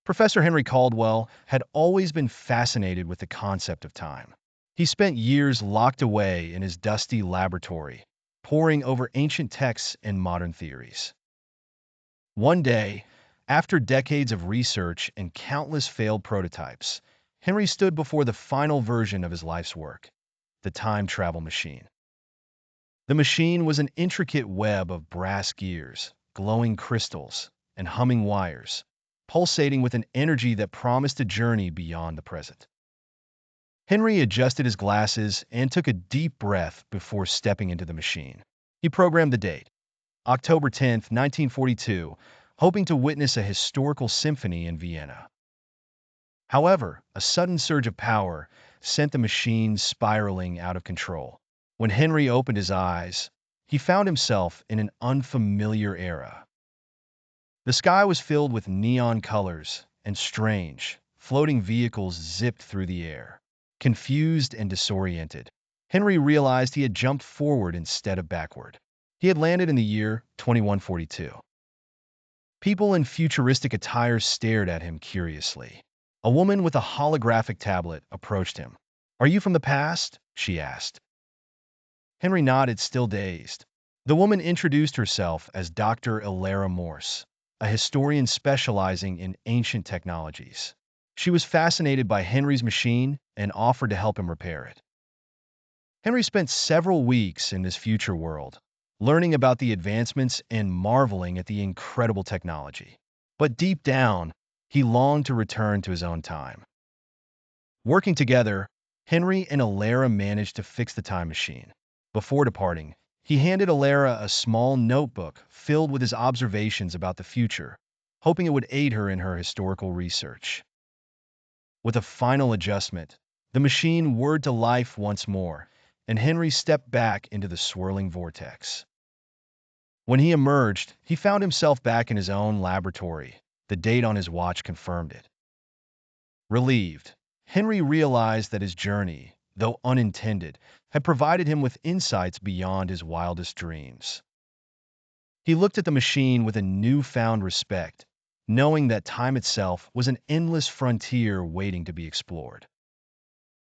Professor Henry Caldwell had always been fascinated with the concept of time. He spent years locked away in his dusty laboratory, poring over ancient texts and modern theories. One day, after decades of research and countless failed prototypes, Henry stood before the final version of his life's work, the time travel machine. The machine was an intricate web of brass gears, glowing crystals, and humming wires, pulsating with an energy that promised a journey beyond the present. Henry adjusted his glasses and took a deep breath before stepping into the machine. He programmed the date, October 10th, 1942, hoping to witness a historical symphony in Vienna. However, a sudden surge of power sent the machine spiraling out of control. When Henry opened his eyes, he found himself in an unfamiliar era. The sky was filled with neon colors, and strange, floating vehicles zipped through the air. Confused and disoriented, Henry realized he had jumped forward instead of backward. He had landed in the year 2142. People in futuristic attire stared at him curiously. A woman with a holographic tablet approached him. "Are you from the past?" she asked. Henry nodded, still dazed. The woman introduced herself as Dr. Elara Morse, a historian specializing in ancient technologies. She was fascinated by Henry's machine and offered to help him repair it. Henry spent several weeks in this future world, learning about the advancements and marveling at the incredible technology. But deep down, he longed to return to his own time. Working together, Henry and Elara managed to fix the time machine. Before departing, he handed Elara a small notebook filled with his observations about the future, hoping it would aid her in her historical research. With a final adjustment, the machine whirred to life once more, and Henry stepped back into the swirling vortex. When he emerged, he found himself back in his own laboratory. The date on his watch confirmed it. Relieved, Henry realized that his journey, though unintended, had provided him with insights beyond his wildest dreams. He looked at the machine with a newfound respect, knowing that time itself was an endless frontier waiting to be explored.